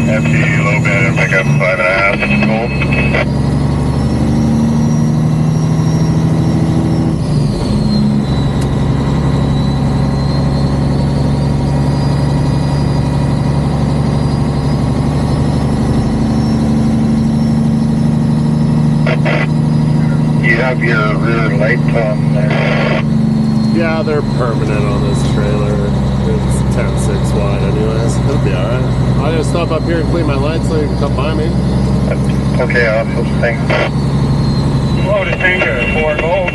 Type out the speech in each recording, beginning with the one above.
FT low band and pick up 5.5, gold. You have your rear lights on there. Yeah, they're permanent on this trailer. It's 10.6 wide anyways. It'll be alright. I'll just stop up here and clean my lights so you can come by me. Okay, awesome. Thanks. Load a tanker, 4 gold.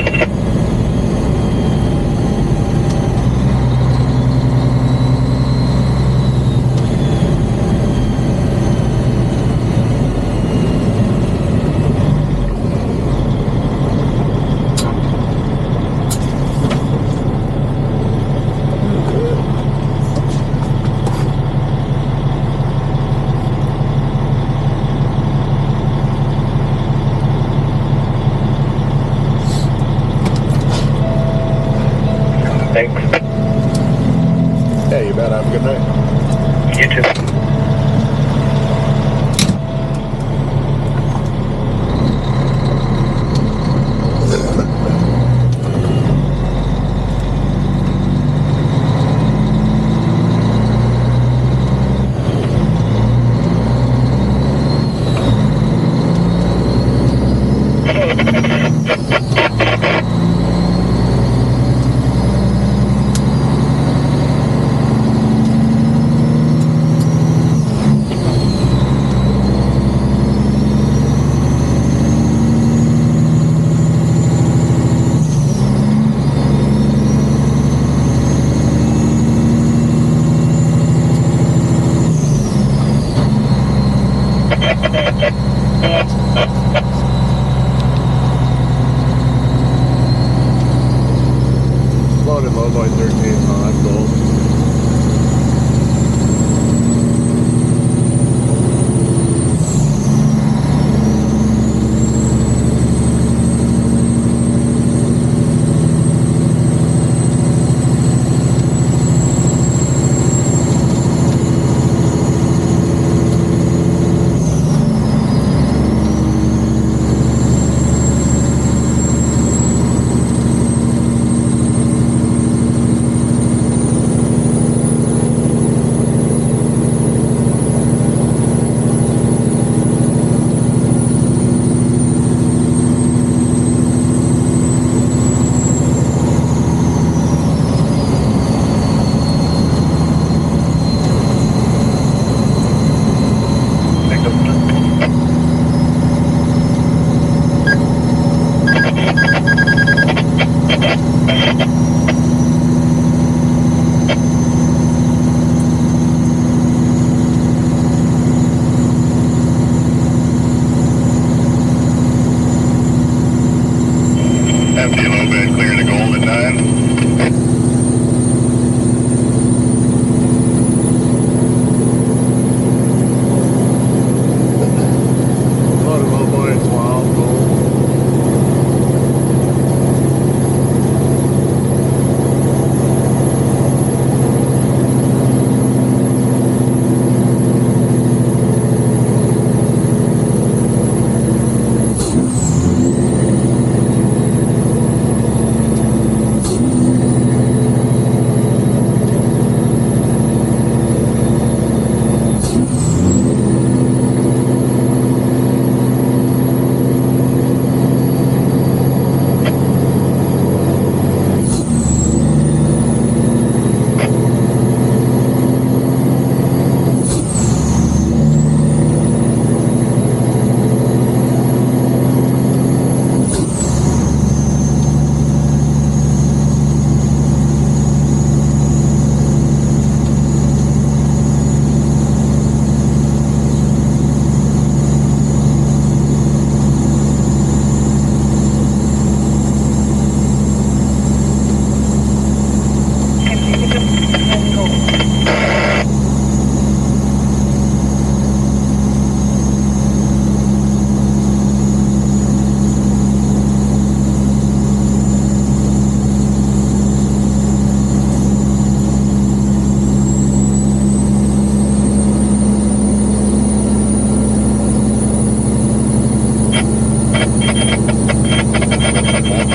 Thanks. Hey, you bet. Have a good night. You too. Loaded low boy 13.5 gold.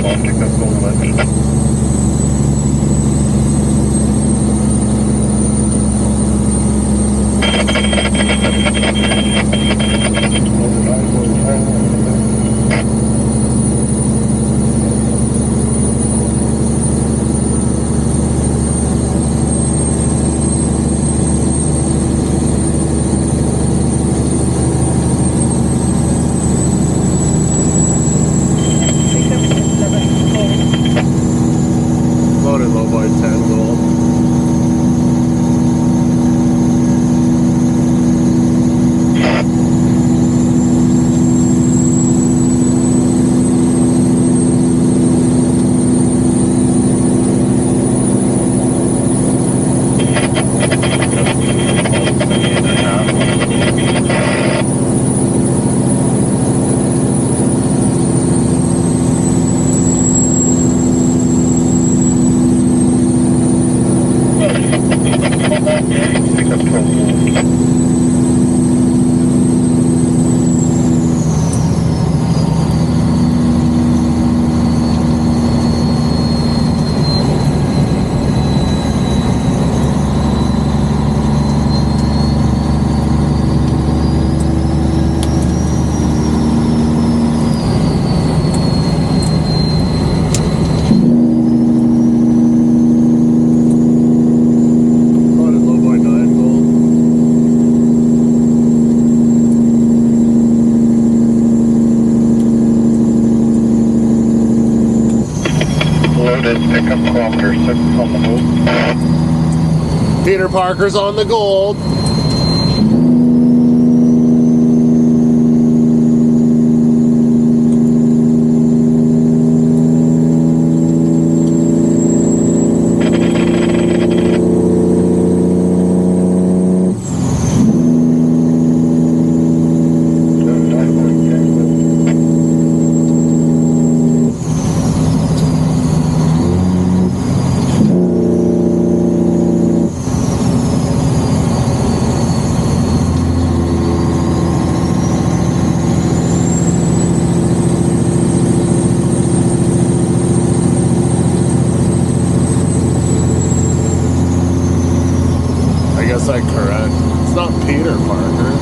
Baltic of Gold. Loaded low boy 10 gold. Pick up 12 gold. Loaded low boy 9 gold. Loaded pickup kilometer 6 on the move. Peter Parker's on the gold. I guess I correct. It's not Peter Parker.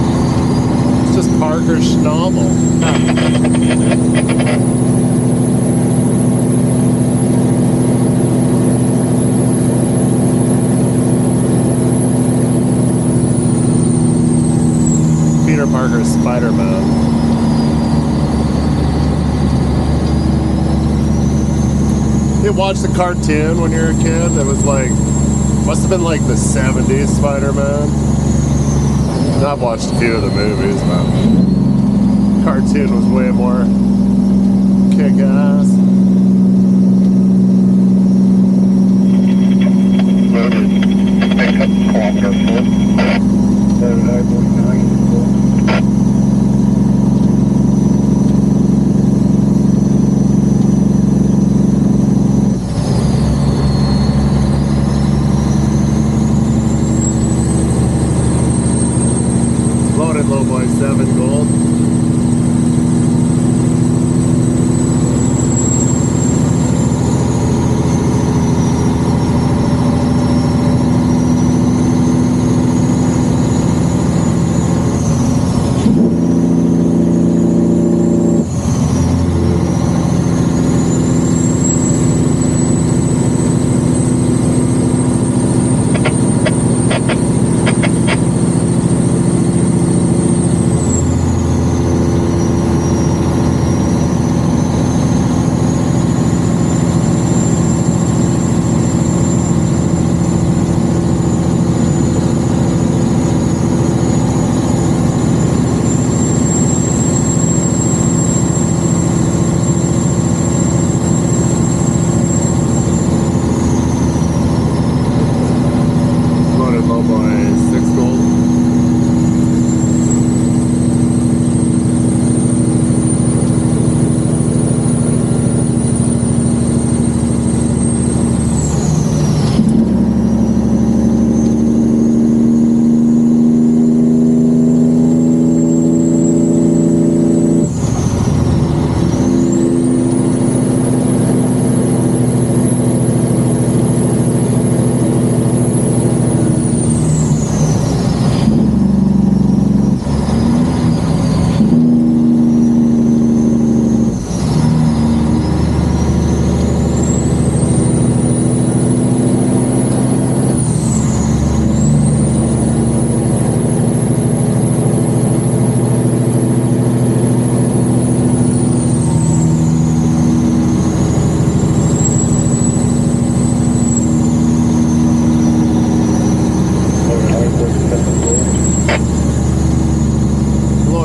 It's just Parker Schnabel. Peter Parker's Spider-Man. You watched the cartoon when you were a kid? It was like, must have been like the 70s Spider-Man. And I've watched a few of the movies, but cartoon was way more kick-ass. Loaded pickup kilometer 4. Loaded I-49 gold. Loaded low boy 7 gold.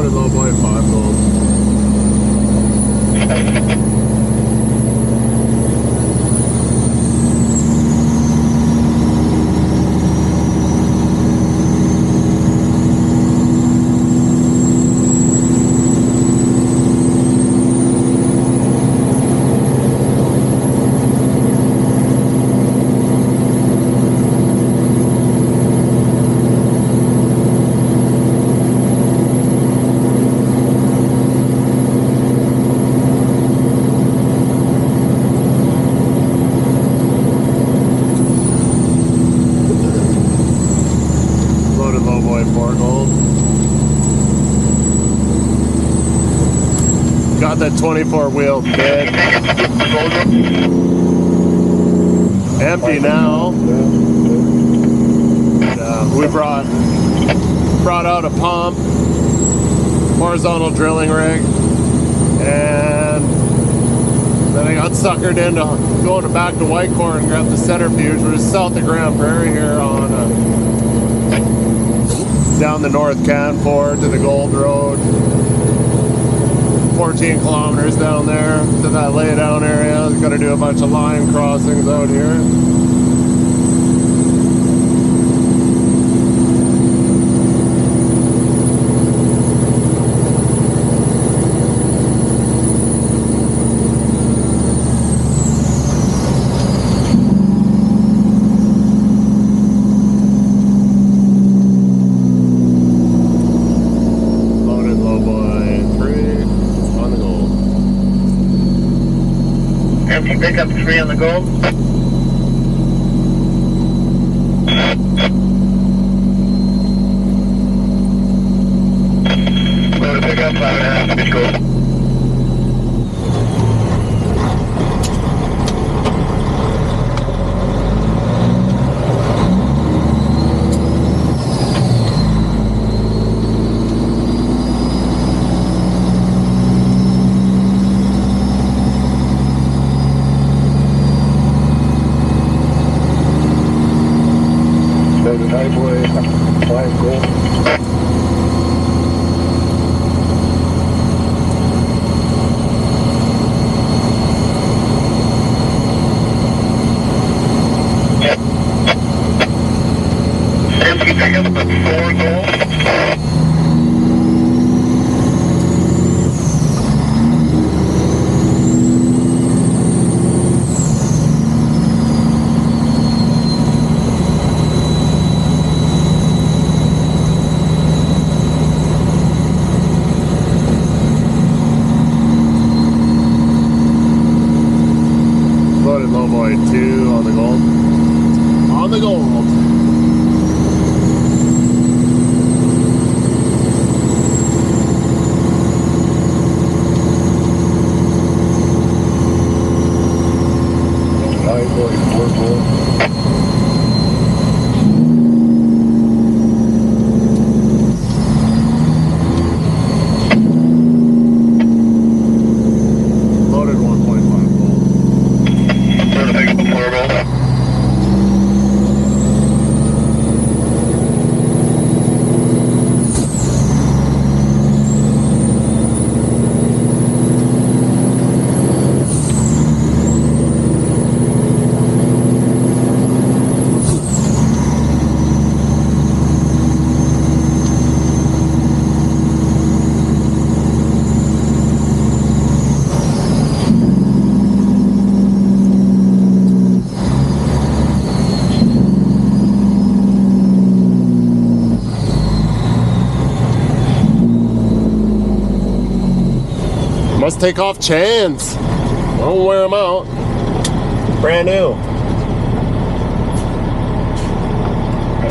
Loaded low boy, 5 gold. Loaded low boy, 4 gold. Got that 24 wheel bit. Empty now. We brought out a pump, horizontal drilling rig, and then I got suckered into going back to Whitecourt and grabbed the centrifuge. We're just south of Grand Prairie here on down the North Canfor to the Gold Road. 14 kilometers down there to that laydown area. Got to do a bunch of line crossings out here. Empty pickup 3 on the gold. Loaded pickup 5.5, bitch gold. Loaded highway, 5 gold. Empty pickup with 4 gold. Loaded low boy 2 on the gold. On the gold. Highway 4 gold. Loaded 1.5 gold. Loaded pickup 4 gold. Must take off chains. Don't wear them out. Brand new.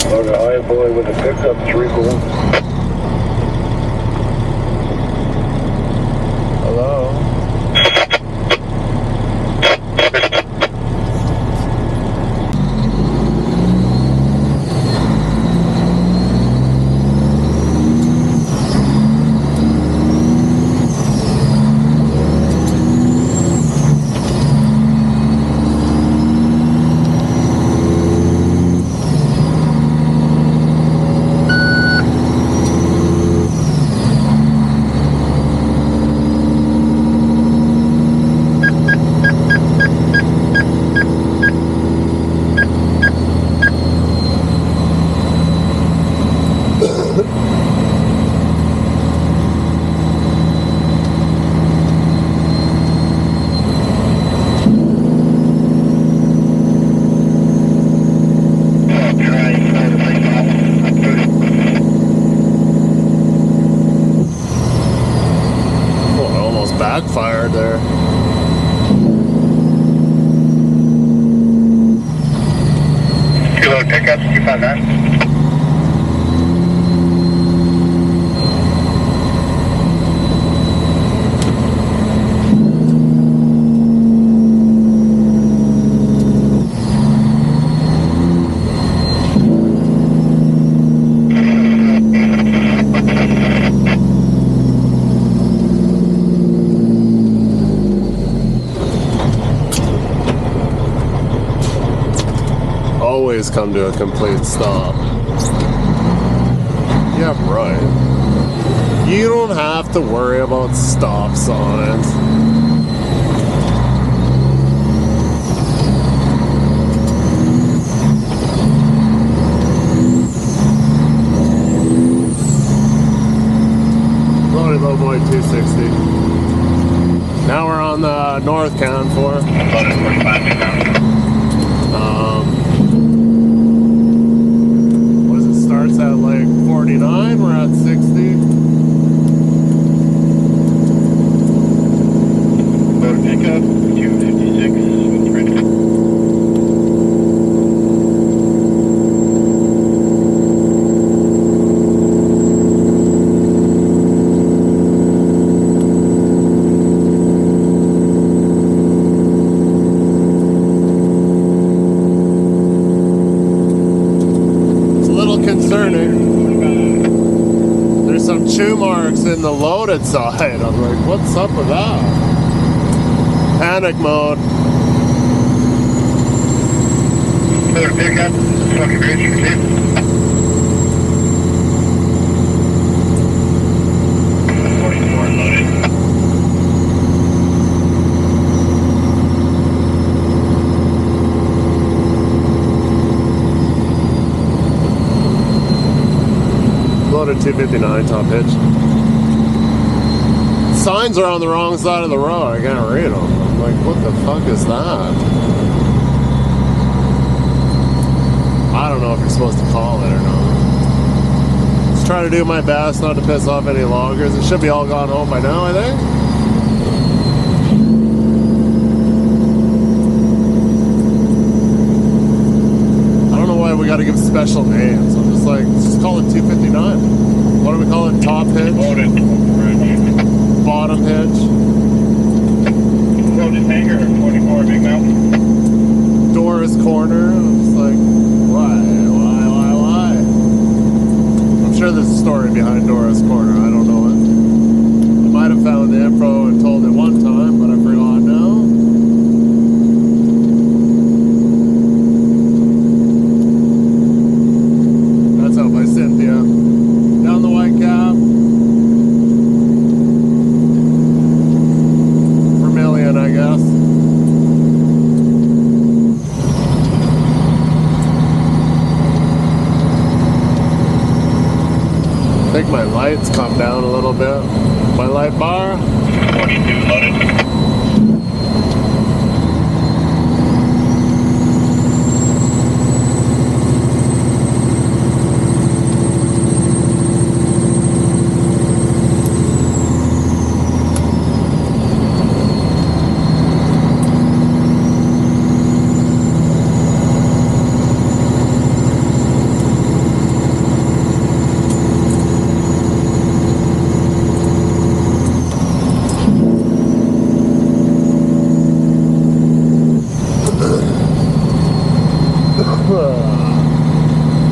Loaded highway with a pickup 3 gold. Hello. backfired there. Two-load pickups, 259. Always come to a complete stop. Yeah, right. You don't have to worry about stop signs. Loaded low boy 260. Now we're on the North Canfor. Loaded 45 Starts at like 49, we're at 60. Loaded pickup, 256. There's some chew marks in the loaded side. I'm like, what's up with that? Panic mode. Loaded pickup, fucking bridge, 44 loaded. Loaded 259 top hitch. Signs are on the wrong side of the road. I can't read them. I'm like, what the fuck is that? I don't know if you're supposed to call it or not. Just trying to do my best not to piss off any loggers. It should be all gone home by now, I think. I don't know why we gotta give special names. I'm just like, let's just call it 259. What do we call it? Top hitch? Loaded bridge. Bottom hitch? Loaded hanger, 44 Big Mountain. Doris corner. I'm just like, why? I'm sure there's a story behind Doris corner. I don't know it. I might have found the info and told it one time, but I forgot now. That's out by Cynthia. Down the White Cap. Vermilion, I guess. I think my lights come down a little bit. My light bar. 42 loaded.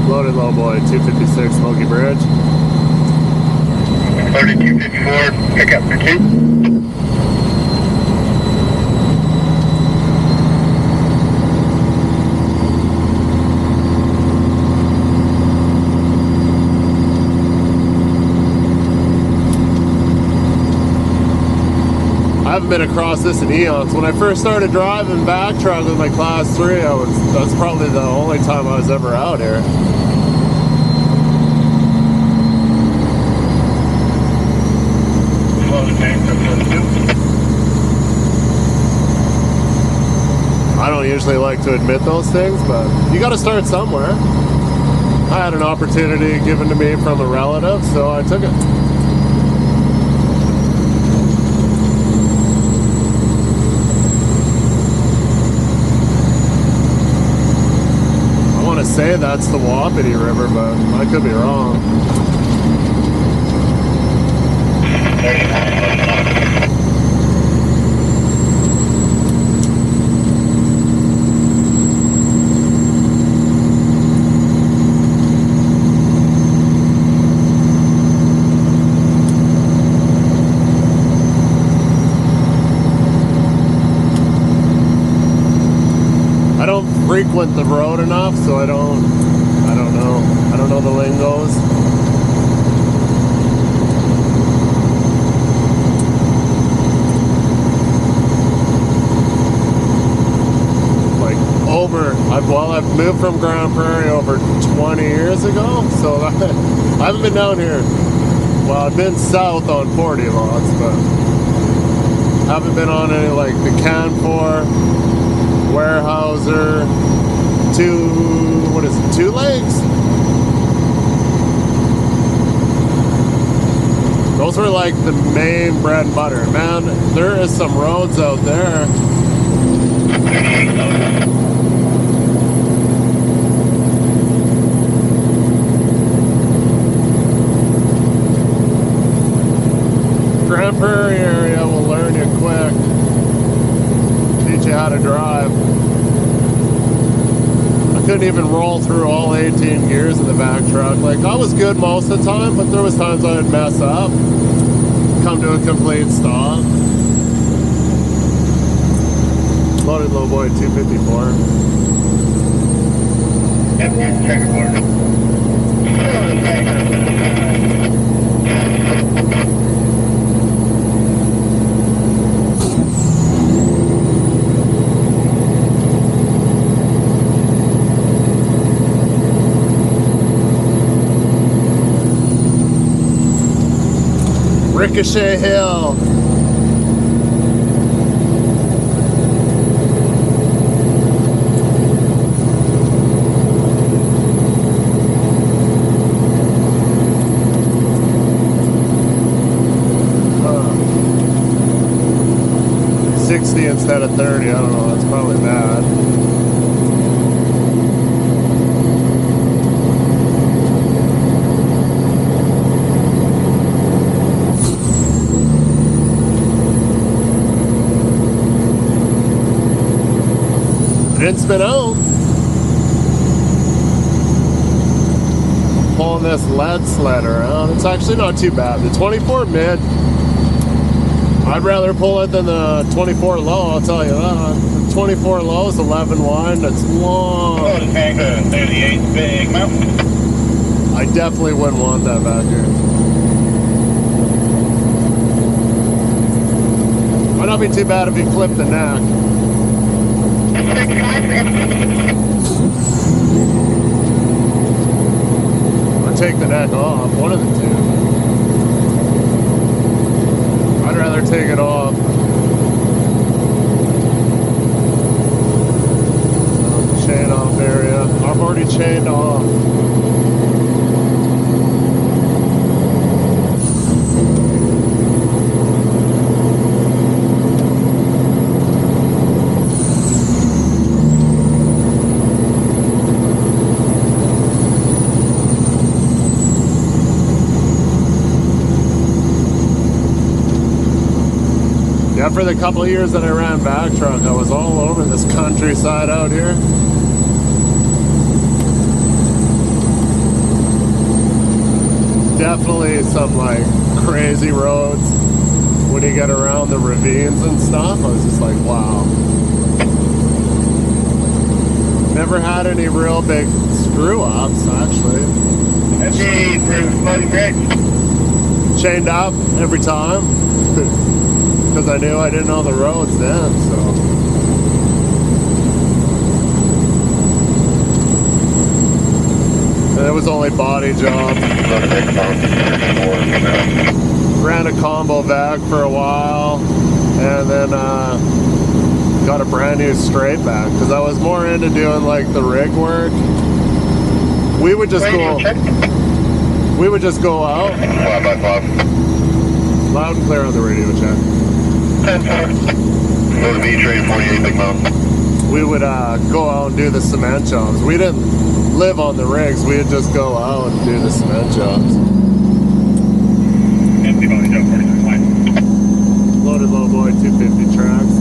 Loaded low boy 256 Smoky Bridge. Loaded 254, pickup for 2. I haven't been across this in eons. When I first started driving back truck with my class 3, that's probably the only time I was ever out here. I don't usually like to admit those things, but you got to start somewhere. I had an opportunity given to me from a relative, so I took it. say that's the Wapiti River, but I could be wrong. I don't frequent the road enough, so I don't know. I don't know the lingos. I've moved from Grand Prairie over 20 years ago, so I haven't been down here. Well, I've been south on 40 lots, but haven't been on any like the Canfor, Warehouser, Two Lakes? Those were like the main bread and butter. Man, there is some roads out there. Grand Prairie area will learn you quick. Teach you how to drive. I couldn't even roll through all 18 gears in the back truck. Like, I was good most of the time, but there was times I would mess up. Come to a complete stop. Loaded low boy 254. Ricochet Hill. Huh. 60 instead of 30. I don't know. That's probably bad. Didn't spin out. Pulling this lead sled around. It's actually not too bad. The 24 mid, I'd rather pull it than the 24 low, I'll tell you that. The 24 low is 11 wide, that's long. Oh, the tank of 38 big mountain. I definitely wouldn't want that back here. Might not be too bad if you clip the neck. Or take the neck off, one of the two. I'd rather take it off. Chain off area. I've already chained off. Yeah, for the couple of years that I ran back truck, I was all over this countryside out here. Definitely some like crazy roads when you get around the ravines and stuff. I was just like, wow. Never had any real big screw ups, actually. That's the flooding great. Chained up every time. Because I knew I didn't know the roads then, so. And it was only body job. Ran a combo vac for a while, and then got a brand new straight back because I was more into doing like the rig work. We would just go out. 5x5. Loud and clear on the radio check. Canfor. Go to B train 48 Big Mountain. We would go out and do the cement jobs. We didn't live on the rigs. We'd just go out and do the cement jobs. Empty body job, 46 line. Loaded low boy 250 tracks.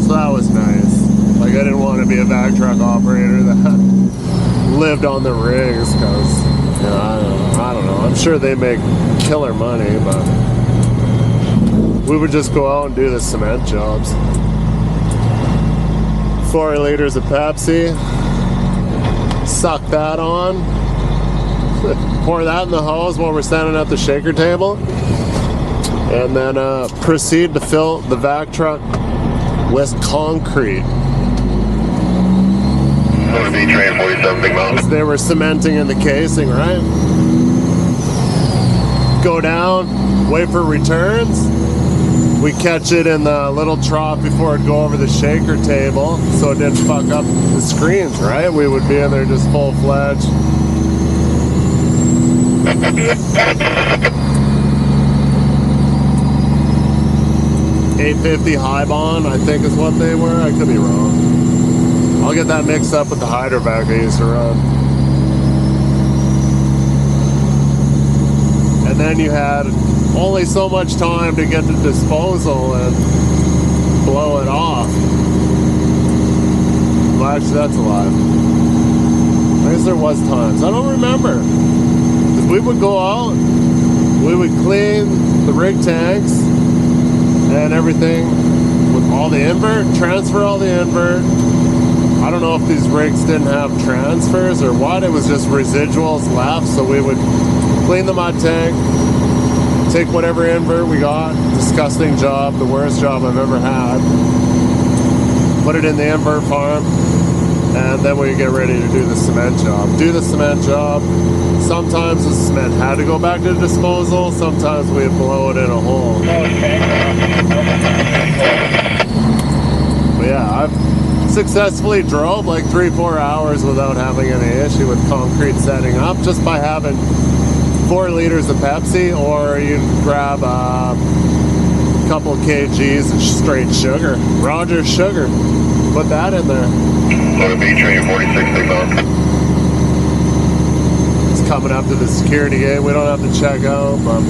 So that was nice. Like, I didn't want to be a vac truck operator that lived on the rigs because, you know, I don't know. I'm sure they make killer money, but we would just go out and do the cement jobs. 4 liters of Pepsi. Suck that on. Pour that in the hose while we're standing at the shaker table. And then proceed to fill the vac truck with concrete. B train 47 Big Mountain. As they were cementing in the casing, right? Go down, wait for returns. We catch it in the little trough before it go over the shaker table, so it didn't fuck up the screens, right? We would be in there just full-fledged. $850 high bond, I think is what they were. I could be wrong. I'll get that mixed up with the hydrovac I used to run. And then you had only so much time to get to disposal and blow it off. Well, actually, that's a lie. I guess there was times. I don't remember. We would go out, we would clean the rig tanks and everything with all the invert, transfer all the invert. I don't know if these rigs didn't have transfers or what. It was just residuals left, so we would clean the mud tank, take whatever invert we got. Disgusting job, the worst job I've ever had. Put it in the invert farm, and then we get ready to do the cement job. Do the cement job. Sometimes the cement had to go back to disposal. Sometimes we'd blow it in a hole. But yeah, I've successfully drove like 3-4 hours without having any issue with concrete setting up, just by having 4 liters of Pepsi, or you grab a couple of kgs of straight sugar, Rogers sugar, put that in there. Loaded B train 46 Big Mountain. It's coming up to the security gate. We don't have to check out, but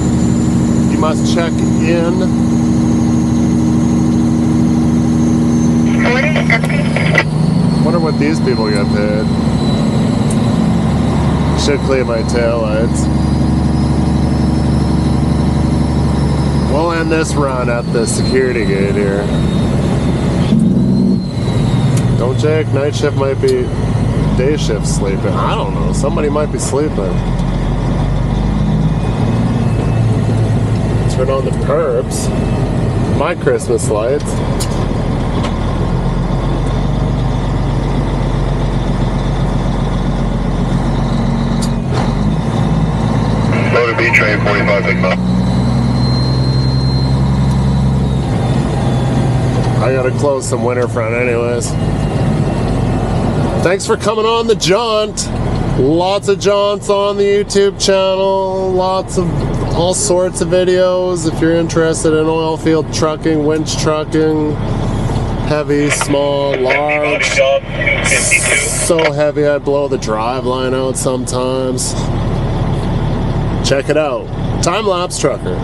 you must check in. Wonder what these people get paid. Should clean my taillights. We'll end this run at the security gate here. Don't check. Night shift might be day shift sleeping. I don't know. Somebody might be sleeping. Turn on the perps. My Christmas lights. Loaded B train 45 Big Mountain. I gotta close some winter front anyways. Thanks for coming on the jaunt. Lots of jaunts on the YouTube channel. Lots of all sorts of videos. If you're interested in oil field trucking, winch trucking, heavy, small, large. So heavy I blow the driveline out sometimes. Check it out. Time Lapse Trucker.